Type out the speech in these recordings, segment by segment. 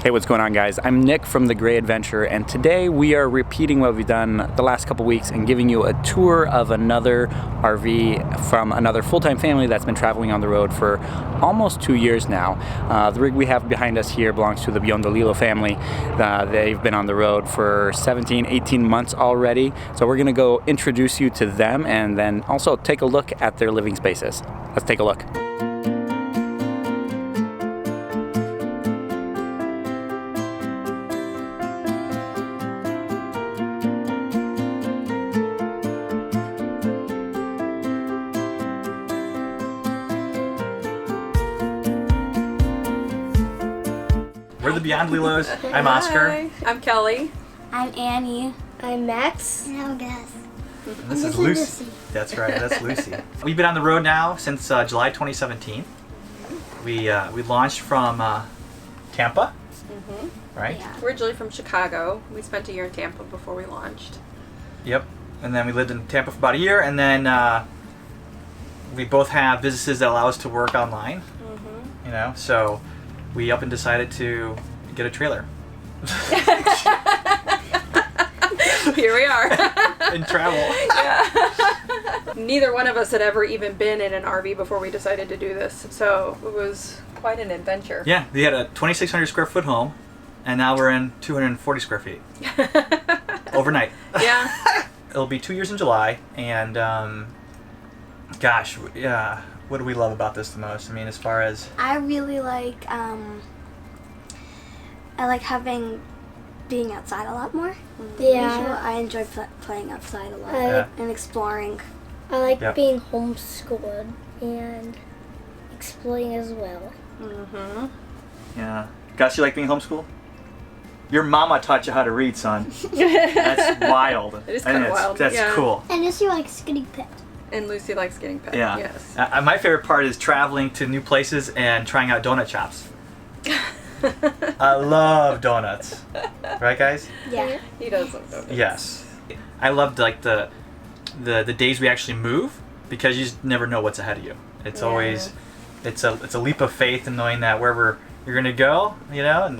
Hey, what's going on, guys? I'm Nick from The Gray Adventure, and today we are repeating what we've done the last couple weeks and giving you a tour of another RV from another full-time family that's been traveling on the road for almost 2 years now. The rig we have behind us here belongs to the Biondolillo family. They've been on the road for 17, 18 months already, so we're gonna go introduce you to them and then also take a look at their living spaces. Let's take a look. We're the Biondolillos. I'm Oscar. Hi, I'm Kelly. I'm Annie. I'm Max. And I'm Gus. And this is Lucy. That's right, that's Lucy. We've been on the road now since July 2017. We launched from Tampa, right? Yeah. Originally from Chicago. We spent a year in Tampa before we launched. Yep. And then we lived in Tampa for about a year, and then we both have businesses that allow us to work online. You know, so we up and decided to get a trailer Here we are. and travel. Yeah. Neither one of us had ever even been in an RV before we decided to do this, so it was quite an adventure. Yeah, we had a 2,600 square foot home, and now we're in 240 square feet overnight. Yeah. It'll be 2 years in July, and gosh, yeah, what do we love about this the most? I mean, as far as I really like, I like being outside a lot more. Yeah. Usually I enjoy playing outside a lot Yeah. and exploring. I like Yep. being homeschooled and exploring as well. yeah, Gus, you like being homeschooled? Your mama taught you how to read, son. That's wild. It is kinda wild, That's yeah. cool. And Lucy likes getting pet. And Lucy likes getting pet. Yeah. Yes. My favorite part is traveling to new places and trying out donut shops. I love donuts. Right, guys? Yeah. He does love donuts. Yes. I loved like the days we actually move, because you just never know what's ahead of you. It's Yeah. always it's a leap of faith in knowing that wherever you're gonna go, you know,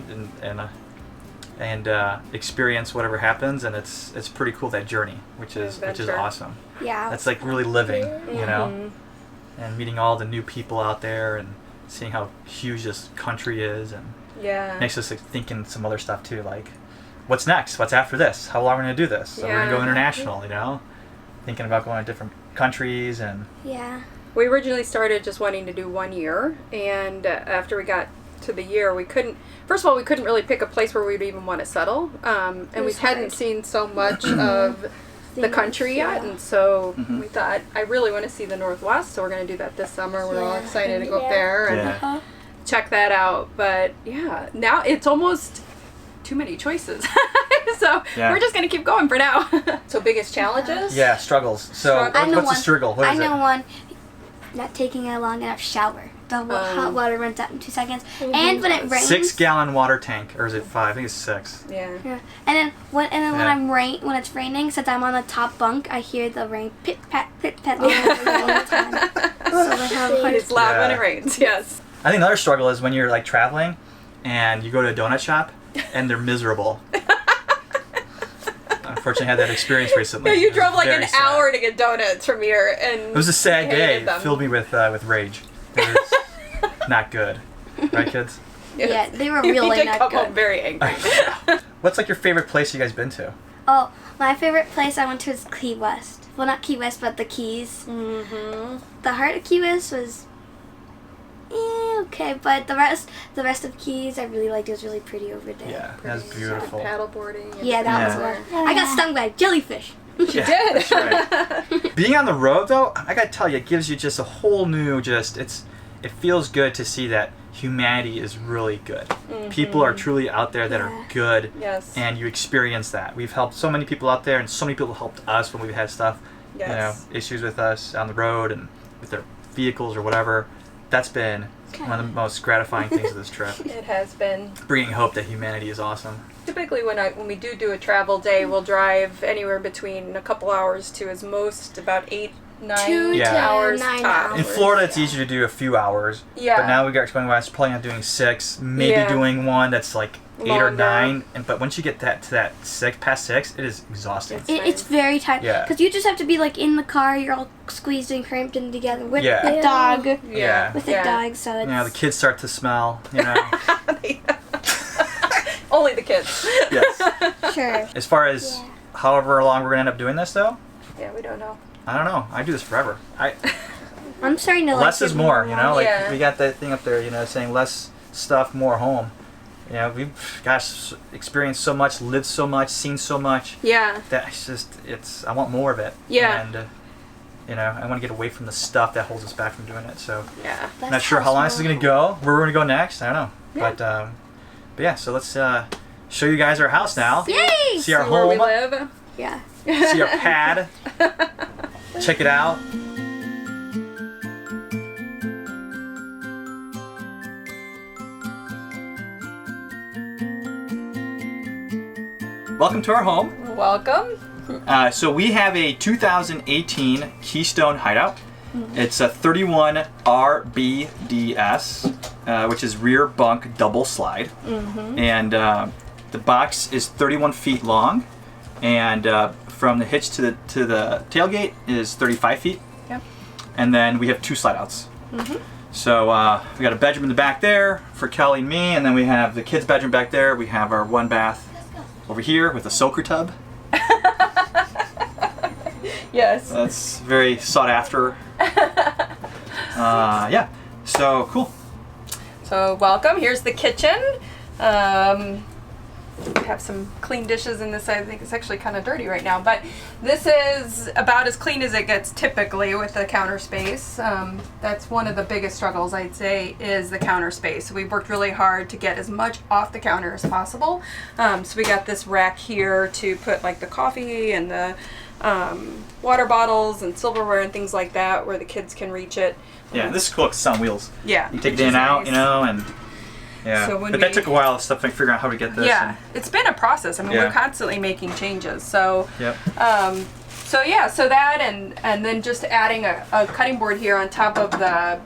and experience whatever happens, and it's pretty cool, that journey, which is Adventure. awesome. Yeah. That's like really living, you know, and meeting all the new people out there and seeing how huge this country is, and Yeah. makes us like, thinking some other stuff too, like what's next, what's after this, how long are we gonna do this, so we're gonna go Yeah. international, you know, thinking about going to different countries. And Yeah. We originally started just wanting to do 1 year, and after we got to the year, we couldn't really pick a place where we'd even want to settle, and we was hadn't hard. seen so much of the country yet, and so we thought, I really want to see the Northwest, so we're going to do that this summer. We're all Yeah. excited to go up Yeah. there and Yeah. check that out, but yeah, now it's almost too many choices. So Yeah. we're just going to keep going for now. So biggest challenges? yeah, struggles. So Struggle. I know what's one. the struggle? What I is know it? one. Not taking a long enough shower. The hot water runs out in 2 seconds. And when it rains. 6-gallon water tank, or is it 5? I think it's 6. Yeah. Yeah. And then when Yeah. when it's raining, since I'm on the top bunk, I hear the rain pit pat all the time. So I have quite It's loud when Yeah. it rains, yes. I think another struggle is when you're like traveling and you go to a donut shop and they're miserable. Unfortunately, I had that experience recently. Yeah, you It was drove like very an sad. hour to get donuts from here, and It was a sad day. hated It them. filled me with rage. It was not good. Right, kids? Yes. Yeah, they were We really did not come good. home very angry. What's like your favorite place you guys been to? Oh, my favorite place I went to is Key West. Well, not Key West, but the Keys. The heart of Key West was okay, but the rest of Keys I really liked. It was really pretty over there. Yeah, that's beautiful. Paddleboarding. and Yeah, that Yeah. was one. I got stung by a jellyfish. Yeah, did. that's right. Being on the road, though, I gotta tell you, it gives you just a whole new, it feels good to see that humanity is really good. People are truly out there that are good, Yes. and you experience that. We've helped so many people out there, and so many people helped us when we've had stuff, Yes. you know, issues with us on the road and with their vehicles or whatever. That's been one of the most gratifying things of this trip. It has been. Bringing hope that humanity is awesome. Typically, when we do a travel day, we'll drive anywhere between a couple hours to as most about 8, 9 2 Yeah. to hours 9 tops. hours. In Florida, it's easier to do a few hours. Yeah. But now we got going west, planning on doing 6, maybe Yeah. doing one that's like 8 or Longer. 9, but once you get to that past 6, it is exhausting. It's very tight. Yeah. Because you just have to be like in the car, you're all squeezed and cramped in together with Yeah. a dog. Yeah. With a dog, so it's... The kids start to smell, Only the kids. Yes. Sure. As far as however long we're going to end up doing this, though, Yeah, we don't know. I don't know. I do this forever. I'm starting to Less is more, Like, Yeah. we got that thing up there, saying less stuff, more home. We've, experienced so much, lived so much, seen so much. Yeah. That I want more of it. Yeah. And, I want to get away from the stuff that holds us back from doing it. So, Yeah. I'm not sure how long this is going to go. Where we're going to go next, I don't know. Yeah. But yeah, so let's show you guys our house now. Yay! See our Where we home. live. Yeah. See our pad. Check it out. Welcome to our home. Welcome. So we have a 2018 Keystone Hideout. It's a 31 RBDS, which is rear bunk double slide. And the box is 31 feet long, and from the hitch to the tailgate is 35 feet. Yep. And then we have 2 slide outs. So we got a bedroom in the back there for Kelly and me, and then we have the kids' bedroom back there. We have our 1 bath over here with a soaker tub. Yes. That's very sought after. Yeah, so cool. So welcome. Here's the kitchen. We have some clean dishes in this side. I think it's actually kind of dirty right now, but this is about as clean as it gets typically with the counter space. That's one of the biggest struggles, I'd say, is the counter space. So we've worked really hard to get as much off the counter as possible. So we got this rack here to put like the coffee and the water bottles and silverware and things like that where the kids can reach it. Yeah, this is cool. It's on wheels. Yeah. You take it in and out, and yeah. So when but that took a while to figure out how to get this. Yeah, it's been a process. I mean, Yeah. we're constantly making changes. So, Yep. so that and then just adding a cutting board here on top of the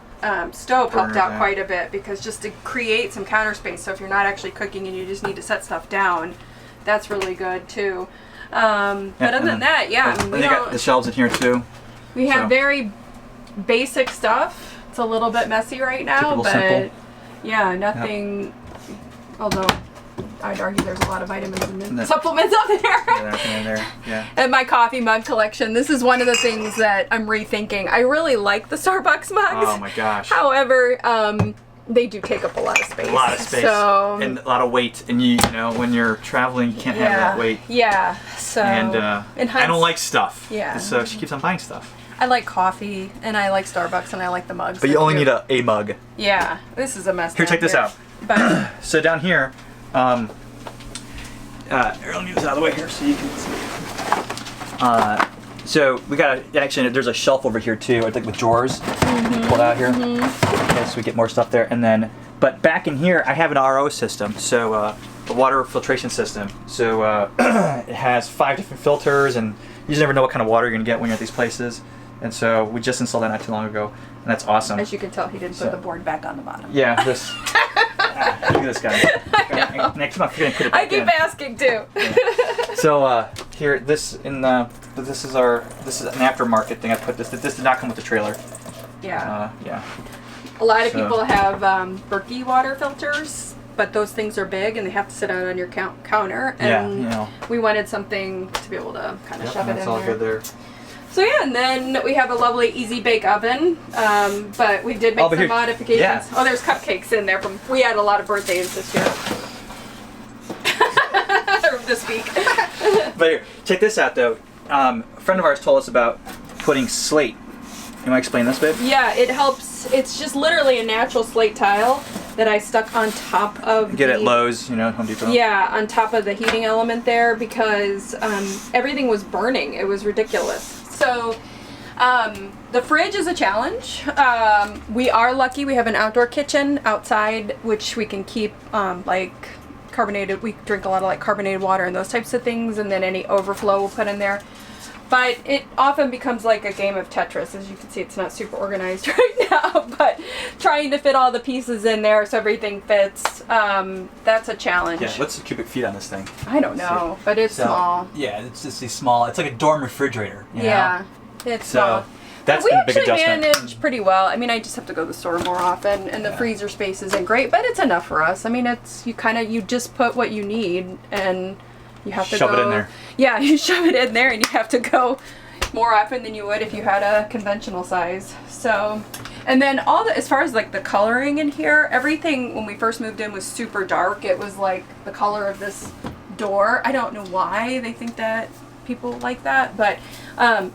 stove helped Burner, out yeah. quite a bit, because just to create some counter space. So if you're not actually cooking and you just need to set stuff down, that's really good too. But other than that, yeah, I mean, they got the shelves in here too. we have so. very basic stuff. It's a little bit messy right now, Typical but simple. yeah, nothing. Although I'd argue there's a lot of vitamins and that- supplements up there. Yeah, everything in there. Yeah. And my coffee mug collection. This is one of the things that I'm rethinking. I really like the Starbucks mugs. Oh my gosh. However, they do take up a lot of space. A lot of space. So And a lot of weight, and you know when you're traveling, you can't have that weight. Yeah. So And in I don't like stuff. Yeah. So she keeps on buying stuff. I like coffee, and I like Starbucks, and I like the mugs. But you only need a mug. Yeah. This is a mess. Here, down check this out. But So down here, let me move this out of the way here so you can see. So we got actually there's a shelf over here too, I think with drawers. Pulled out here. Okay, so we get more stuff there, and then but back in here I have an RO system, so a water filtration system. So it has 5 different filters, and you just never know what kind of water you're gonna get when you're at these places. And so we just installed that not too long ago, and that's awesome. as you can tell, he didn't put the board back on the bottom. Yeah, this. Look at this guy. Next month, you're gonna put it back I keep in. asking too. So here, this is an aftermarket thing. I put this. This did not come with the trailer. Yeah. Yeah. A lot of So- people have Berkey water filters, but those things are big and they have to sit out on your counter. Yeah, And you know. we wanted something to be able to kind of Yep, shove it that's in all there. good there. So yeah, and then we have a lovely easy bake oven, but we did make Oh, but some here- modifications. yeah. Oh, there's cupcakes in there from. We had a lot of birthdays this year. Or this week. But here, check this out though. A friend of ours told us about putting slate. You want to explain this, babe? Yeah, it helps. It's just literally a natural slate tile that I stuck on top of. Get the, at Lowe's, Home Depot. Yeah, on top of the heating element there, because everything was burning. It was ridiculous. So the fridge is a challenge. We are lucky. We have an outdoor kitchen outside, which we can keep like carbonated. We drink a lot of like carbonated water and those types of things, and then any overflow we'll put in there. But it often becomes like a game of Tetris. As you can see, it's not super organized right now, but trying to fit all the pieces in there so everything fits, that's a challenge. Yeah, what's the cubic feet on this thing? I don't know, but it's small. Yeah, it's just a small, it's like a dorm refrigerator. You Yeah, it's small. That's we been a big actually adjustment. manage pretty well. I mean, I just have to go to the store more often, and the freezer space isn't great, but it's enough for us. I mean, it's you just put what you need, and you have to shove go. it in there. Yeah, you shove it in there, and you have to go more often than you would if you had a conventional size. So, and then as far as like the coloring in here, everything when we first moved in was super dark. It was like the color of this door. I don't know why they think that people like that, but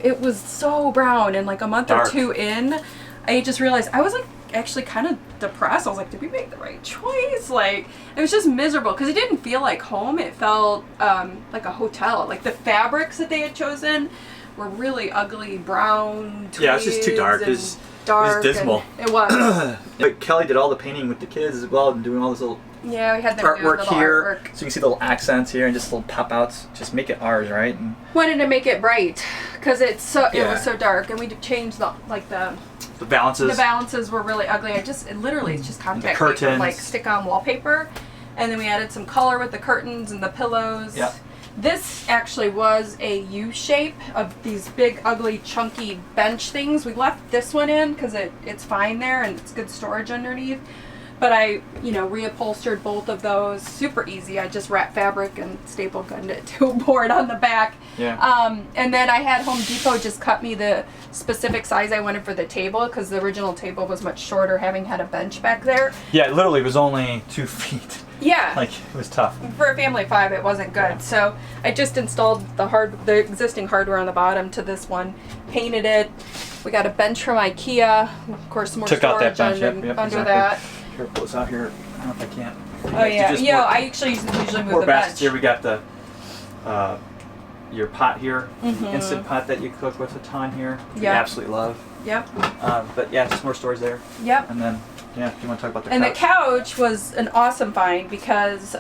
it was so brown, and like a month or two in, I just realized I was like actually kind of depressed. I was like, did we make the right choice? Like, it was just miserable because it didn't feel like home. It felt like a hotel. Like the fabrics that they had chosen were really ugly brown tweeds. Yeah, it's just too dark. It was dismal. It was. But Kelly did all the painting with the kids as well, and doing all this little Yeah, we had them do a artwork little here, artwork. so you can see the little accents here and just little pop outs. Just make it ours, right? And Wanted to make it bright because it Yeah. was so dark, and we changed the balances. The balances were really ugly. It's just contact paper, curtains. like stick-on wallpaper, and then we added some color with the curtains and the pillows. Yeah. This actually was a U shape of these big, ugly, chunky bench things. We left this one in because it's fine there and it's good storage underneath. But I, reupholstered both of those. Super easy. I just wrapped fabric and staple gunned it to a board on the back. Yeah. And then I had Home Depot just cut me the specific size I wanted for the table because the original table was much shorter, having had a bench back there. Yeah, it literally was only 2 feet. Yeah. Like, it was tough. For a family of 5, it wasn't good. Yeah. So I just installed the existing hardware on the bottom to this one, painted it. We got a bench from IKEA. Of course, more Took out that storage bench. Yep, under exactly. that. Here, pull this out here. I don't know if I can. Oh yeah, Just I actually usually move more the baskets bench. here. We got the your pot here, Mm-hmm. instant pot that you cook with a ton here. We Yeah. absolutely love. Yep. But yeah, just more storage there. Yep. And then, yeah, do you want to talk about the And couch? the couch was an awesome find because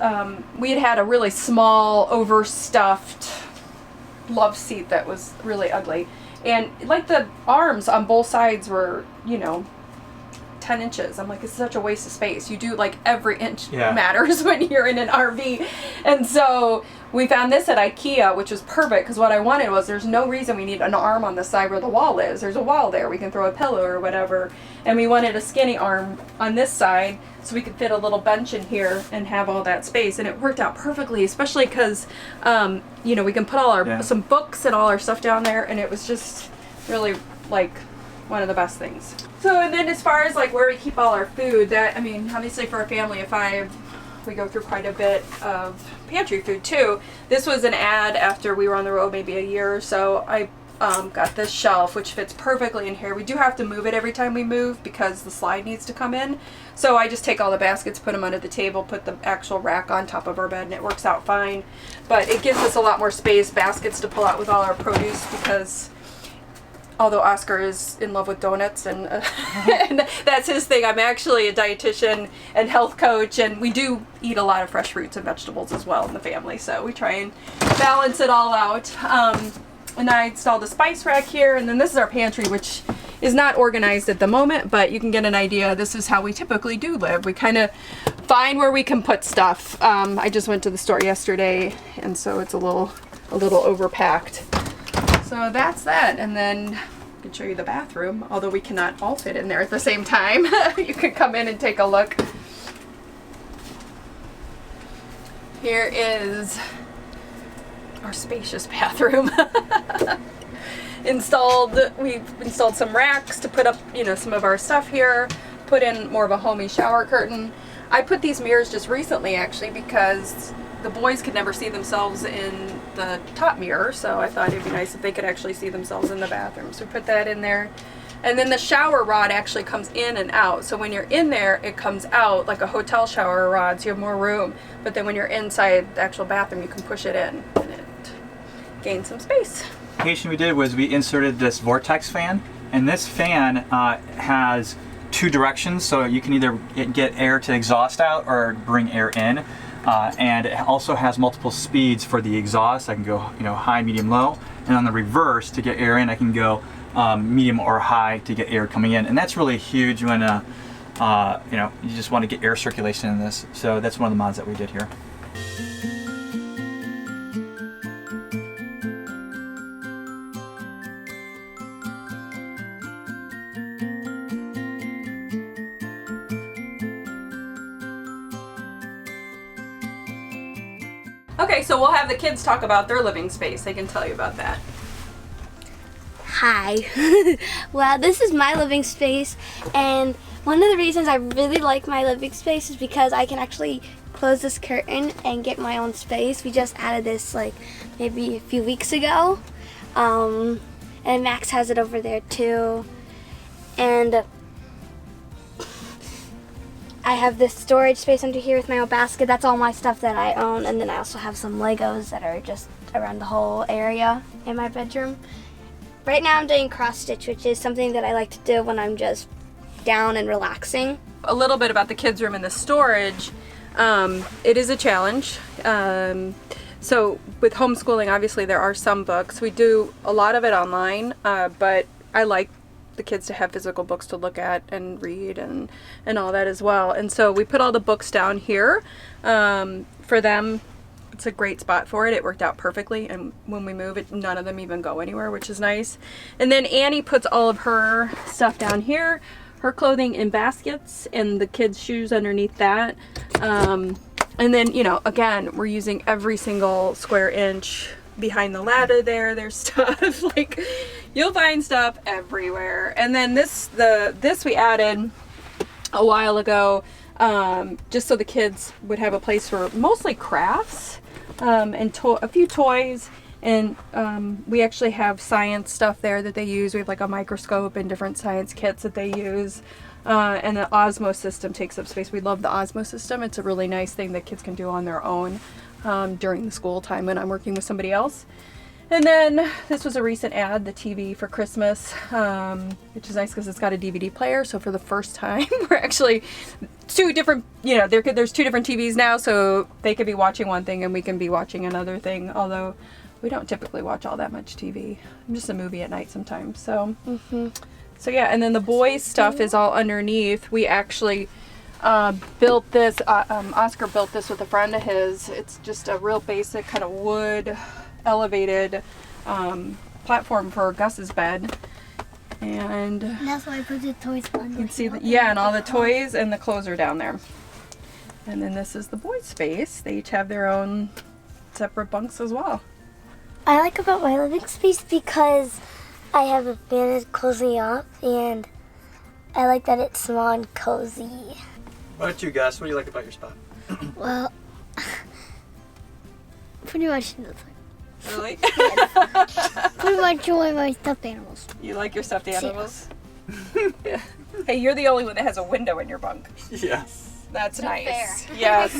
we had a really small, overstuffed love seat that was really ugly. And like the arms on both sides were, 10 inches. I'm like, it's such a waste of space. You do like every inch matters when you're in an RV. And so we found this at IKEA, which was perfect because what I wanted was there's no reason we need an arm on the side where the wall is. There's a wall there. We can throw a pillow or whatever. And we wanted a skinny arm on this side so we could fit a little bench in here and have all that space. And it worked out perfectly, especially because, we can put all our some books and all our stuff down there. And it was just really like one of the best things. So, and then as far as like where we keep all our food, obviously for a family of 5, we go through quite a bit of pantry food too. This was an ad after we were on the road maybe a year or so. I got this shelf which fits perfectly in here. We do have to move it every time we move because the slide needs to come in. So I just take all the baskets, put them under the table, put the actual rack on top of our bed, and it works out fine. But it gives us a lot more space, baskets to pull out with all our produce because although Oscar is in love with donuts and, and that's his thing. I'm actually a dietitian and health coach, and we do eat a lot of fresh fruits and vegetables as well in the family. So we try and balance it all out. And I installed a spice rack here, and then this is our pantry, which is not organized at the moment, but you can get an idea. This is how we typically do live. We kind of find where we can put stuff. I just went to the store yesterday, and so it's a little overpacked. So that's that, and then I can show you the bathroom, although we cannot all fit in there at the same time. You can come in and take a look. Here is our spacious bathroom. We've installed some racks to put up, some of our stuff here, put in more of a homey shower curtain. I put these mirrors just recently actually because the boys could never see themselves in the top mirror, so I thought it'd be nice if they could actually see themselves in the bathroom. So we put that in there. And then the shower rod actually comes in and out. So when you're in there, it comes out like a hotel shower rod, so you have more room. But then when you're inside the actual bathroom, you can push it in and it gains some space. The modification we did was we inserted this vortex fan, and this fan has 2 directions, so you can either get air to exhaust out or bring air in. and it also has multiple speeds for the exhaust. I can go, you know, high, medium, low, and on the reverse to get air in, I can go medium or high to get air coming in, and that's really huge when you know, you just want to get air circulation in this. So that's one of the mods that we did here. Okay, so we'll have the kids talk about their living space. They can tell you about that. Hi. Well, this is my living space, and one of the reasons I really like my living space is because I can actually close this curtain and get my own space. We just added this like maybe a few weeks ago, and Max has it over there too. And I have this storage space under here with my own basket. That's all my stuff that I own, and then I also have some Legos that are just around the whole area in my bedroom. Right now I'm doing cross stitch, which is something that I like to do when I'm just down and relaxing. A little bit about the kids' room and the storage. It is a challenge. So with homeschooling, obviously there are some books. We do a lot of it online, but I like the kids to have physical books to look at and read and all that as well. And so we put all the books down here for them. It's a great spot for it. It worked out perfectly, and when we move it, none of them even go anywhere, which is nice. And then Annie puts all of her stuff down here, her clothing in baskets, and the kids' shoes underneath that. And then, you know, again, we're using every single square inch. Behind the ladder there's stuff. Like, you'll find stuff everywhere. And then this we added a while ago, just so the kids would have a place for mostly crafts, and a few toys, and we actually have science stuff there that they use. We have like a microscope and different science kits that they use, and the Osmo system takes up space. We love the Osmo system. It's a really nice thing that kids can do on their own during the school time when I'm working with somebody else. And then this was a recent ad, the TV for Christmas, which is nice because it's got a DVD player. So for the first time, we're actually two different, you know, there's two different TVs now, so they could be watching one thing and we can be watching another thing. Although we don't typically watch all that much TV. I'm just a movie at night sometimes. So, so yeah. And then the boys' stuff is all underneath. We actually built this. Oscar built this with a friend of his. It's just a real basic kind of wood elevated platform for Gus's bed, and That's why I put the toys on. you can see that, yeah, and all the toys and the clothes are down there. And then this is the boys' space. They each have their own separate bunks as well. I like about my living space because I have a fan closing up, and I like that it's small and cozy. What about you, Gus? What do you like about your spot? Well, pretty much nothing. Really? Pretty much only my stuffed animals. You like your stuffed animals? Yeah. Hey, you're the only one that has a window in your bunk. Yes. That's nice. fair. Yes.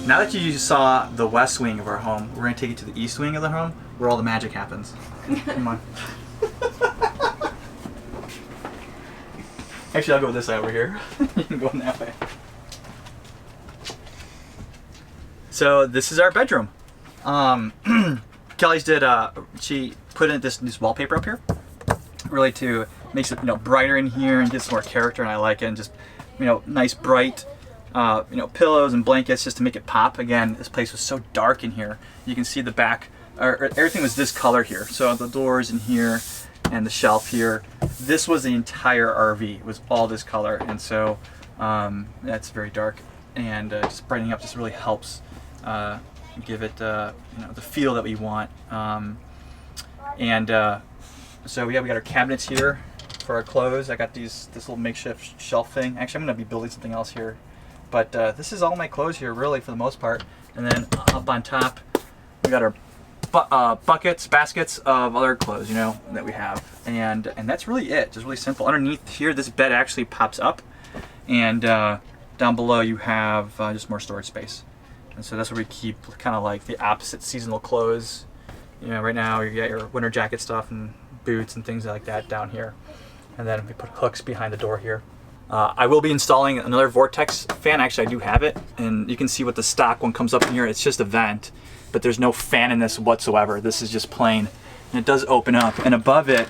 Now that you saw the west wing of our home, we're going to take you to the east wing of the home, where all the magic happens. Come on. Actually, I'll go this way over here. You can go in that way. So this is our bedroom. Kelly's did. She put in this wallpaper up here, really to makes it, you know, brighter in here and gives more character, and I like it. And just, you know, nice bright. You know, pillows and blankets just to make it pop. Again, this place was so dark in here. You can see the back, or everything was this color here. So the doors in here and the shelf here. This was the entire RV. It was all this color, and so that's very dark. And just brightening up just really helps give it you know, the feel that we want. So yeah, we got our cabinets here for our clothes. I got this little makeshift shelf thing. Actually, I'm gonna be building something else here. But this is all my clothes here, really, for the most part. And then up on top, we got our buckets, baskets of other clothes, you know, that we have. And that's really it, just really simple. Underneath here, this bed actually pops up. And down below, you have just more storage space. And so that's where we keep kind of like the opposite seasonal clothes. You know, right now you got your winter jacket stuff and boots and things like that down here. And then we put hooks behind the door here. I will be installing another Vortex fan. Actually, I do have it. And you can see what the stock one comes up in here. It's just a vent, but there's no fan in this whatsoever. This is just plain. And it does open up. And above it,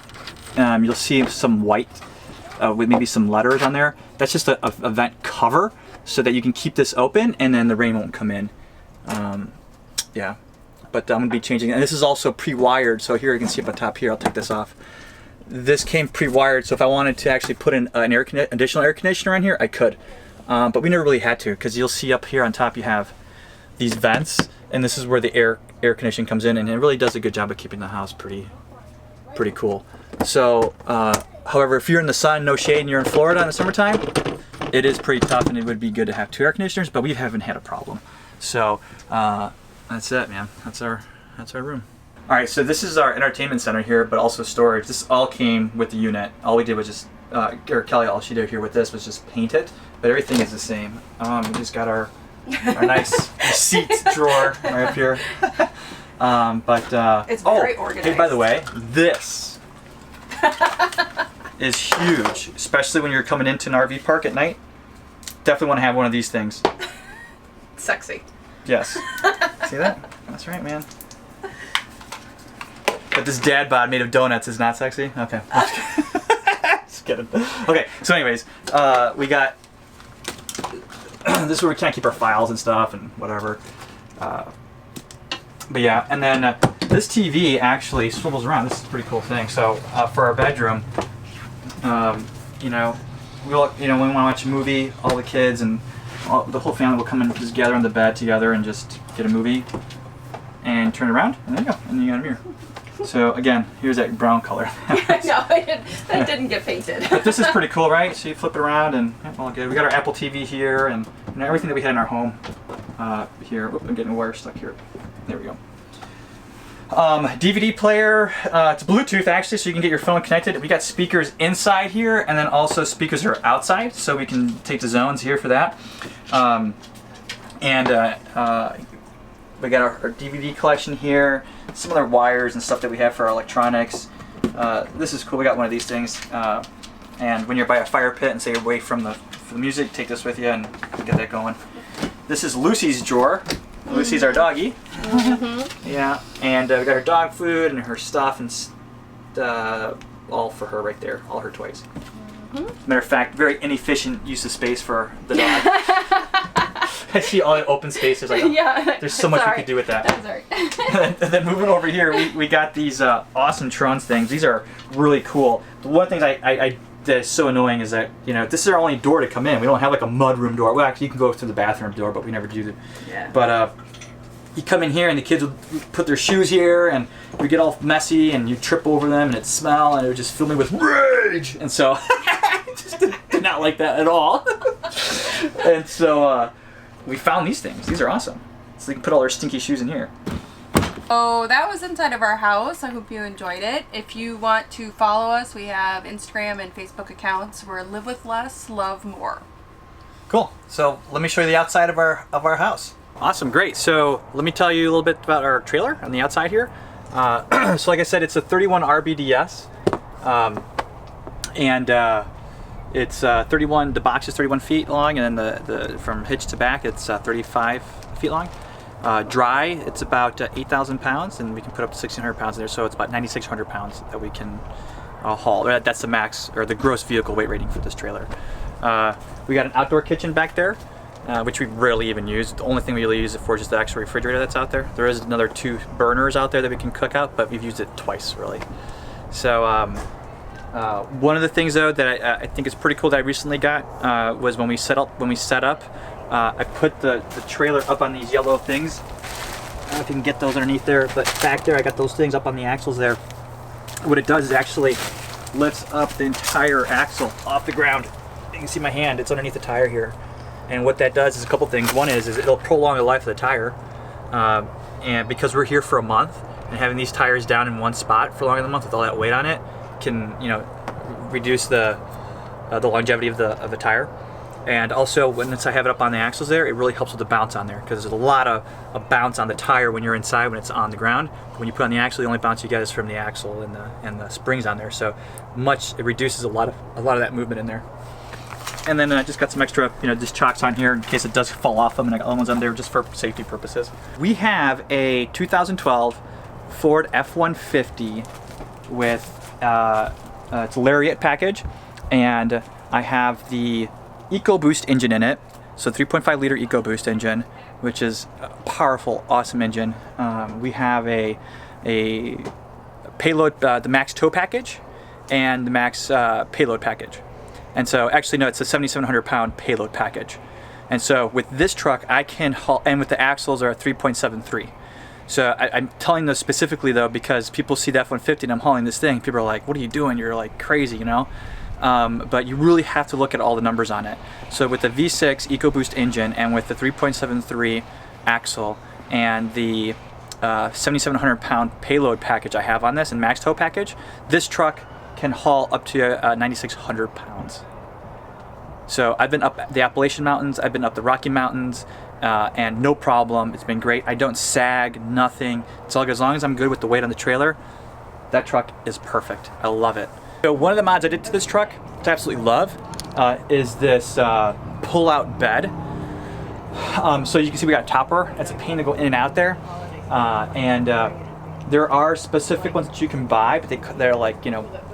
you'll see some white with maybe some letters on there. That's just a vent cover so that you can keep this open and then the rain won't come in. Yeah, but I'm gonna be changing it. And this is also pre-wired. So here you can see up on top here, I'll take this off. This came pre-wired, so if I wanted to actually put in an additional air conditioner on here, I could. But we never really had to, because you'll see up here on top you have these vents, and this is where the air conditioning comes in, and it really does a good job of keeping the house pretty cool. So, however, if you're in the sun, no shade, and you're in Florida in the summertime, it is pretty tough, and it would be good to have 2 air conditioners, but we haven't had a problem. So that's it, man. That's our room. All right, so this is our entertainment center here, but also storage. This all came with the unit. All we did was just, or Kelly, all she did here with this was just paint it, but everything is the same. We just got our nice receipts drawer right up here. It's very organized. Hey, by the way, this is huge, especially when you're coming into an RV park at night. Definitely want to have one of these things. Sexy. Yes. See that? That's right, man. But this dad bod made of donuts is not sexy? Okay. Just kidding. Okay, so anyways, we got... this is where we can't keep our files and stuff and whatever. But yeah, and then this TV actually swivels around. This is a pretty cool thing. So for our bedroom, you know, when we want to watch a movie, all the kids and the whole family will come and just gather on the bed together and just get a movie and turn it around, and there you go, and you got a mirror. So again, here's that brown color. No, that didn't get painted. But this is pretty cool, right? So you flip it around and all good. We got our Apple TV here and everything that we had in our home here. Oop, I'm getting a wire stuck here. There we go. DVD player. It's Bluetooth actually, so you can get your phone connected. We got speakers inside here, and then also speakers are outside, so we can take the zones here for that. We got our DVD collection here, some other wires and stuff that we have for our electronics. This is cool. We got one of these things. And when you're by a fire pit and say you're away from the music, take this with you and get that going. This is Lucy's drawer. Lucy's our doggy. Mm-hmm. Yeah, and we got her dog food and her stuff and all for her right there, all her toys. Mm-hmm. Matter of fact, very inefficient use of space for the dog. I see all the open spaces. Like, yeah, there's so much we could do with that. That's all right. And then moving over here, we got these awesome Trons things. These are really cool. The one thing that's so annoying is that, you know, this is our only door to come in. We don't have like a mudroom door. Well, actually, you can go through the bathroom door, but we never do that. Yeah. But you come in here and the kids would put their shoes here, and we get all messy, and you trip over them, and it smell, and it would just fill me with rage. And so I just did not like that at all. And so we found these things. These are awesome. So we can put all our stinky shoes in here. Oh, that was inside of our house. I hope you enjoyed it. If you want to follow us, we have Instagram and Facebook accounts. We're Live With Less, Love More. Cool. So let me show you the outside of our house. Awesome, great. So let me tell you a little bit about our trailer on the outside here. So like I said, it's a 31 RBDS. It's 31. The box is 31 feet long, and then the from hitch to back, it's 35 feet long. Dry, it's about 8,000 pounds, and we can put up to 1,600 pounds in there, so it's about 9,600 pounds that we can haul. That's the max, or the gross vehicle weight rating for this trailer. We got an outdoor kitchen back there, which we rarely even use. The only thing we really use it for is just the actual refrigerator that's out there. There is another 2 burners out there that we can cook out, but we've used it twice, really. So one of the things, though, that I think is pretty cool that I recently got was when we set up. I put the trailer up on these yellow things. I don't know if you can get those underneath there, but back there I got those things up on the axles there. What it does is actually lifts up the entire axle off the ground. You can see my hand, it's underneath the tire here. And what that does is a couple things. One is it'll prolong the life of the tire. And because we're here for a month, and having these tires down in one spot for longer than a month with all that weight on it can, you know, reduce the longevity of the tire. And also, once I have it up on the axles there, it really helps with the bounce on there, because there's a lot of bounce on the tire when you're inside, when it's on the ground. When you put on the axle, the only bounce you get is from the axle and the springs on there. So it reduces a lot of that movement in there. And then I just got some extra, just chocks on here in case it does fall off them, and I got other ones on there just for safety purposes. We have a 2012 Ford F-150 with it's a Lariat package, and I have the EcoBoost engine in it, so 3.5 liter EcoBoost engine, which is a powerful, awesome engine. We have a payload, the max tow package, and the max payload package. And so, actually, no, it's a 7,700 pound payload package. And so, with this truck, I can haul, and with the axles are 3.73. So I'm telling this specifically though because people see the F-150 and I'm hauling this thing. People are like, "What are you doing? You're like crazy, But you really have to look at all the numbers on it. So with the V6 EcoBoost engine and with the 3.73 axle and the 7,700 pound payload package I have on this and max tow package, this truck can haul up to 9,600 pounds. So I've been up the Appalachian Mountains, I've been up the Rocky Mountains, and no problem. It's been great. I don't sag, nothing. It's all good. As long as I'm good with the weight on the trailer, that truck is perfect. I love it. So one of the mods I did to this truck, which I absolutely love, is this pull-out bed. So you can see we got a topper. That's a pain to go in and out there. There are specific ones that you can buy, but they're like,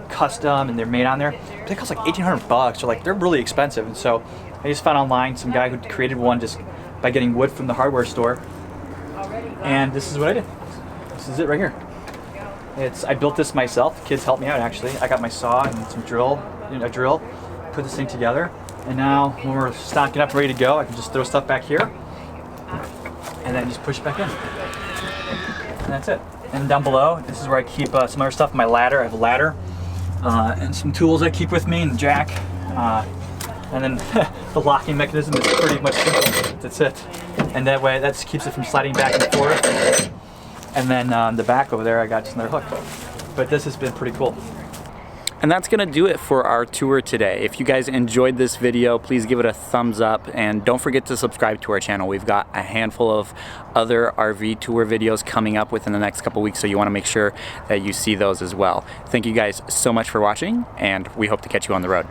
custom and they're made on there. But they cost like $1,800, so like they're really expensive. And so I just found online some guy who created one just by getting wood from the hardware store. And this is what I did. This is it right here. I built this myself. Kids helped me out actually. I got my saw and some drill, a drill, put this thing together. And now when we're stocking up ready to go, I can just throw stuff back here and then just push it back in. And that's it. And down below, this is where I keep some other stuff, my ladder. I have a ladder and some tools I keep with me and the jack. And then the locking mechanism is pretty much simple. That's it. And that way, that just keeps it from sliding back and forth. And then on the back over there, I got just another hook. But this has been pretty cool. And that's gonna do it for our tour today. If you guys enjoyed this video, please give it a thumbs up and don't forget to subscribe to our channel. We've got a handful of other RV tour videos coming up within the next couple weeks, so you wanna make sure that you see those as well. Thank you guys so much for watching, and we hope to catch you on the road.